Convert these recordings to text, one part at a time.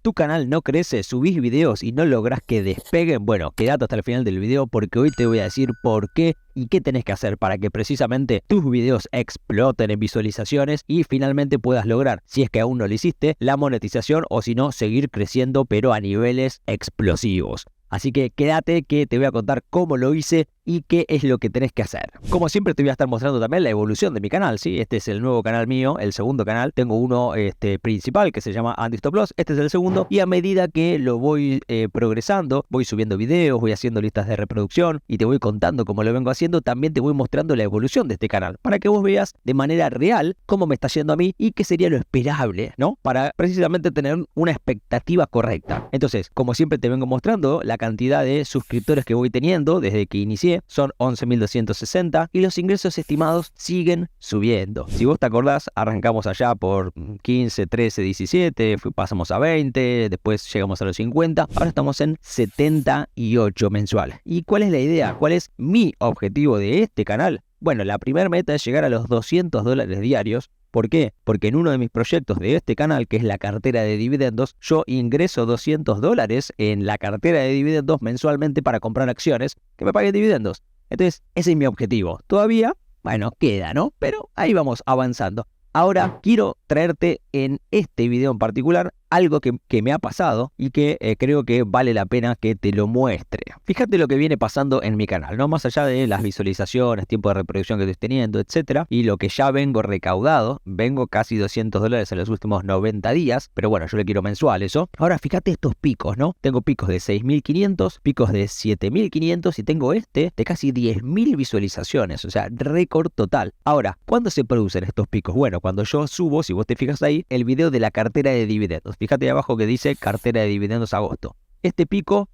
¿Tu canal no crece, subís videos y no lográs que despeguen? Bueno, quédate hasta el final del video porque hoy te voy a decir por qué y qué tenés que hacer para que precisamente tus videos exploten en visualizaciones y finalmente puedas lograr, si es que aún no lo hiciste, la monetización o si no, seguir creciendo pero a niveles explosivos. Así que quédate que te voy a contar cómo lo hice y qué es lo que tenés que hacer. Como siempre te voy a estar mostrando también la evolución de mi canal, ¿sí? Este es el nuevo canal mío, el segundo canal. Tengo uno principal que se llama Andy Stop Loss, este es el segundo. Y a medida que lo voy progresando, voy subiendo videos, voy haciendo listas de reproducción y te voy contando cómo lo vengo haciendo, también te voy mostrando la evolución de este canal, para que vos veas de manera real cómo me está yendo a mí y qué sería lo esperable, ¿no? Para precisamente tener una expectativa correcta. Entonces, como siempre te vengo mostrando la cantidad de suscriptores que voy teniendo desde que inicié, son 11.260 y los ingresos estimados siguen subiendo. Si vos te acordás, arrancamos allá por 15, 13, 17, pasamos a 20, después llegamos a los 50, ahora estamos en 78 mensuales. ¿Y cuál es la idea? ¿Cuál es mi objetivo de este canal? Bueno, la primera meta es llegar a los $200 diarios. ¿Por qué? Porque en uno de mis proyectos de este canal, que es la cartera de dividendos, yo ingreso $200 en la cartera de dividendos mensualmente para comprar acciones que me paguen dividendos. Entonces, ese es mi objetivo. Todavía, bueno, queda, ¿no? Pero ahí vamos avanzando. Ahora quiero traerte en este video en particular algo que me ha pasado y que creo que vale la pena que te lo muestre. Fíjate lo que viene pasando en mi canal, ¿no? Más allá de las visualizaciones, tiempo de reproducción que estoy teniendo, etcétera, y lo que ya vengo recaudado, vengo casi $200 en los últimos 90 días, pero bueno, yo le quiero mensual eso. Ahora fíjate estos picos, ¿no? Tengo picos de 6.500, picos de 7.500 y tengo de casi 10.000 visualizaciones, o sea, récord total. Ahora, ¿cuándo se producen estos picos? Bueno, cuando yo subo, si vos te fijas ahí, el video de la cartera de dividendos. Fíjate ahí abajo que dice cartera de dividendos agosto. Este pico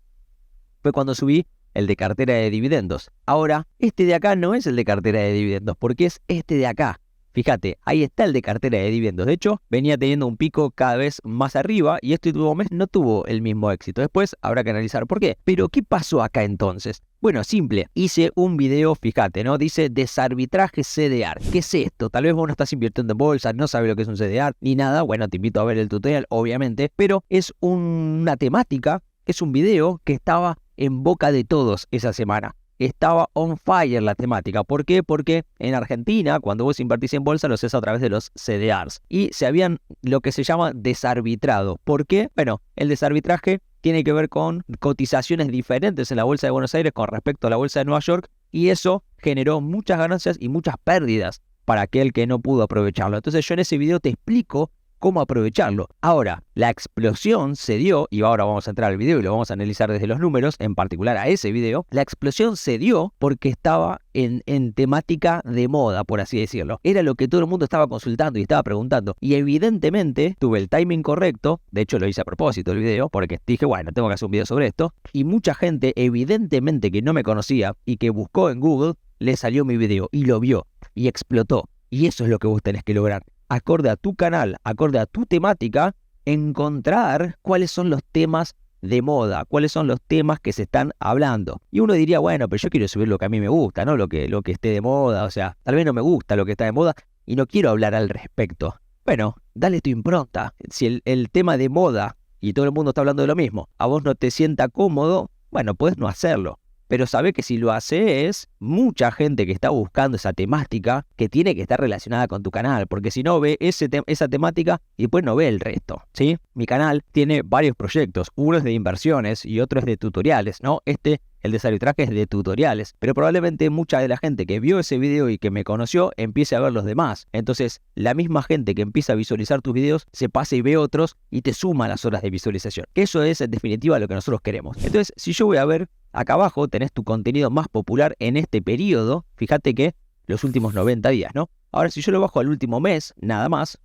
fue cuando subí el de cartera de dividendos. Ahora, este de acá no es el de cartera de dividendos, porque es este de acá. Fíjate, ahí está el de cartera de dividendos. De hecho, venía teniendo un pico cada vez más arriba y este último mes no tuvo el mismo éxito. Después habrá que analizar por qué. Pero, ¿qué pasó acá entonces? Bueno, simple, hice un video, fíjate, ¿no? Dice desarbitraje CDR. ¿Qué es esto? Tal vez vos no estás invirtiendo en bolsa, no sabes lo que es un CDR ni nada. Bueno, te invito a ver el tutorial, obviamente, pero es una temática, es un video que estaba en boca de todos esa semana. Estaba on fire la temática. ¿Por qué? Porque en Argentina, cuando vos invertís en bolsa, lo haces a través de los CDRs. Y se habían lo que se llama desarbitrado. ¿Por qué? Bueno, el desarbitraje tiene que ver con cotizaciones diferentes en la bolsa de Buenos Aires con respecto a la bolsa de Nueva York. Y eso generó muchas ganancias y muchas pérdidas para aquel que no pudo aprovecharlo. Entonces yo en ese video te explico cómo aprovecharlo. Ahora, la explosión se dio, y ahora vamos a entrar al video y lo vamos a analizar desde los números, en particular a ese video. La explosión se dio porque estaba en temática de moda, por así decirlo. Era lo que todo el mundo estaba consultando y estaba preguntando. Y evidentemente tuve el timing correcto, de hecho lo hice a propósito el video, porque dije, bueno, tengo que hacer un video sobre esto. Y mucha gente, evidentemente que no me conocía y que buscó en Google, le salió mi video y lo vio y explotó. Y eso es lo que vos tenés que lograr. Acorde a tu canal, acorde a tu temática, encontrar cuáles son los temas de moda, cuáles son los temas que se están hablando. Y uno diría, bueno, pero yo quiero subir lo que a mí me gusta, ¿no? Lo que esté de moda, o sea, tal vez no me gusta lo que está de moda y no quiero hablar al respecto. Bueno, dale tu impronta. Si el tema de moda y todo el mundo está hablando de lo mismo, a vos no te sienta cómodo, bueno, puedes no hacerlo. Pero sabe que si lo haces, mucha gente que está buscando esa temática que tiene que estar relacionada con tu canal, porque si no ve esa temática y después no ve el resto, ¿sí? Mi canal tiene varios proyectos, uno es de inversiones y otro es de tutoriales, ¿no? El desarbitraje es de tutoriales, pero probablemente mucha de la gente que vio ese video y que me conoció empiece a ver los demás. Entonces, la misma gente que empieza a visualizar tus videos se pasa y ve otros y te suma las horas de visualización. Eso es en definitiva lo que nosotros queremos. Entonces, si yo voy a ver acá abajo, tenés tu contenido más popular en este periodo. Fíjate que los últimos 90 días, ¿no? Ahora, si yo lo bajo al último mes, nada más,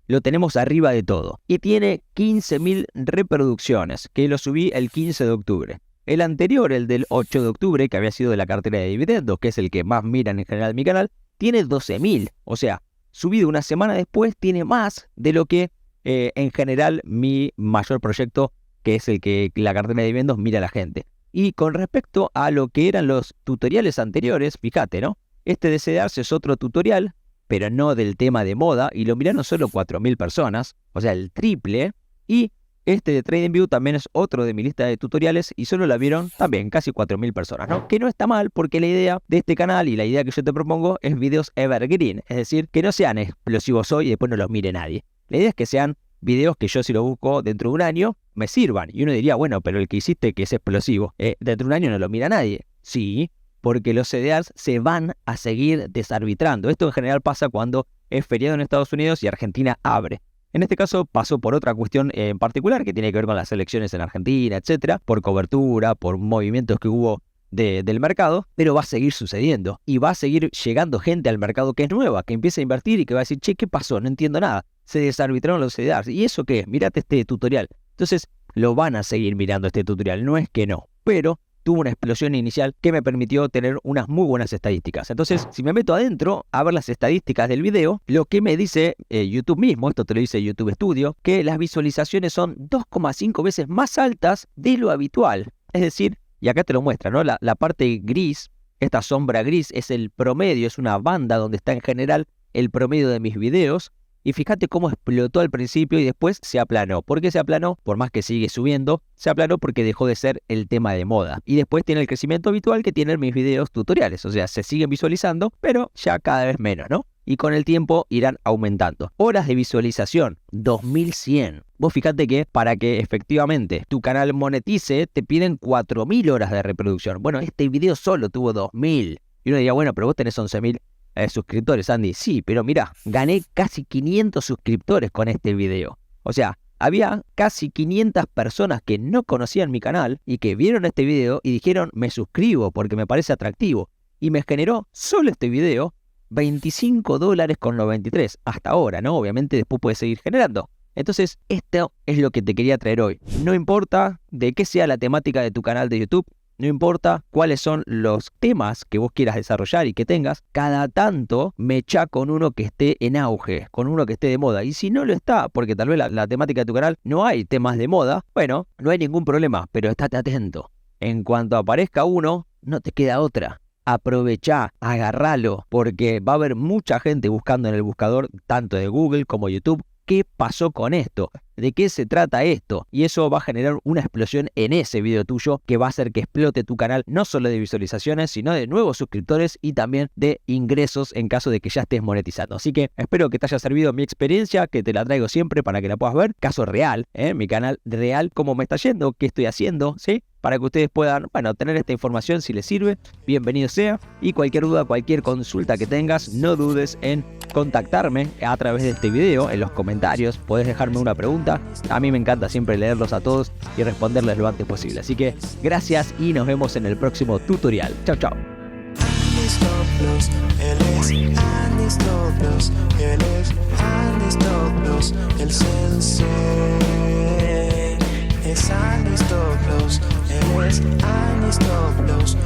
lo tenemos arriba de todo. Y tiene 15.000 reproducciones, que lo subí el 15 de octubre. El anterior, el del 8 de octubre, que había sido de la cartera de dividendos, que es el que más miran en general mi canal, tiene 12.000. O sea, subido una semana después, tiene más de lo que en general mi mayor proyecto, que es el que la cartera de dividendos mira a la gente. Y con respecto a lo que eran los tutoriales anteriores, fíjate, ¿no? Este de CDRs es otro tutorial, pero no del tema de moda, y lo miraron solo 4.000 personas, o sea, el triple. Y este de TradingView también es otro de mi lista de tutoriales y solo la vieron también casi 4.000 personas, ¿no? Que no está mal porque la idea de este canal y la idea que yo te propongo es videos evergreen, es decir, que no sean explosivos hoy y después no los mire nadie. La idea es que sean videos que yo si los busco dentro de un año me sirvan. Y uno diría, bueno, pero el que hiciste que es explosivo, dentro de un año no lo mira nadie. Sí, porque los CDRs se van a seguir desarbitrando. Esto en general pasa cuando es feriado en Estados Unidos y Argentina abre. En este caso pasó por otra cuestión en particular que tiene que ver con las elecciones en Argentina, etcétera, por cobertura, por movimientos que hubo del mercado, pero va a seguir sucediendo y va a seguir llegando gente al mercado que es nueva, que empieza a invertir y que va a decir, che, ¿qué pasó? No entiendo nada. Se desarbitraron los CDRs. ¿Y eso qué? Mírate este tutorial. Entonces lo van a seguir mirando este tutorial, no es que no, pero tuvo una explosión inicial que me permitió tener unas muy buenas estadísticas. Entonces, si me meto adentro a ver las estadísticas del video, lo que me dice YouTube mismo, esto te lo dice YouTube Studio, que las visualizaciones son 2,5 veces más altas de lo habitual. Es decir, y acá te lo muestra, ¿no? La parte gris, esta sombra gris es el promedio, es una banda donde está en general el promedio de mis videos. Y fíjate cómo explotó al principio y después se aplanó. ¿Por qué se aplanó? Por más que sigue subiendo, se aplanó porque dejó de ser el tema de moda. Y después tiene el crecimiento habitual que tienen mis videos tutoriales. O sea, se siguen visualizando, pero ya cada vez menos, ¿no? Y con el tiempo irán aumentando. Horas de visualización, 2100. Vos fíjate que para que efectivamente tu canal monetice, te piden 4000 horas de reproducción. Bueno, este video solo tuvo 2000. Y uno diría, bueno, pero vos tenés 11.000 suscriptores, Andy. Sí, pero mirá, gané casi 500 suscriptores con este video. O sea, había casi 500 personas que no conocían mi canal y que vieron este video y dijeron, me suscribo porque me parece atractivo. Y me generó solo este video $25.93 hasta ahora, ¿no? Obviamente después puede seguir generando. Entonces, esto es lo que te quería traer hoy. No importa de qué sea la temática de tu canal de YouTube, no importa cuáles son los temas que vos quieras desarrollar y que tengas, cada tanto me echa con uno que esté en auge, con uno que esté de moda. Y si no lo está, porque tal vez la temática de tu canal no hay temas de moda, bueno, no hay ningún problema, pero estate atento. En cuanto aparezca uno, no te queda otra. Aprovechá, agarralo, porque va a haber mucha gente buscando en el buscador, tanto de Google como YouTube, ¿qué pasó con esto? ¿De qué se trata esto? Y eso va a generar una explosión en ese video tuyo que va a hacer que explote tu canal, no solo de visualizaciones, sino de nuevos suscriptores y también de ingresos en caso de que ya estés monetizando. Así que espero que te haya servido mi experiencia, que te la traigo siempre para que la puedas ver. Caso real, mi canal real, cómo me está yendo, qué estoy haciendo, ¿sí? Para que ustedes puedan, bueno, tener esta información si les sirve, bienvenido sea. Y cualquier duda, cualquier consulta que tengas, no dudes en contactarme a través de este video, en los comentarios, podés dejarme una pregunta. A mí me encanta siempre leerlos a todos y responderles lo antes posible. Así que gracias y nos vemos en el próximo tutorial. Chao, chao. Es Andy Stoklos, él es Andy Stoklos.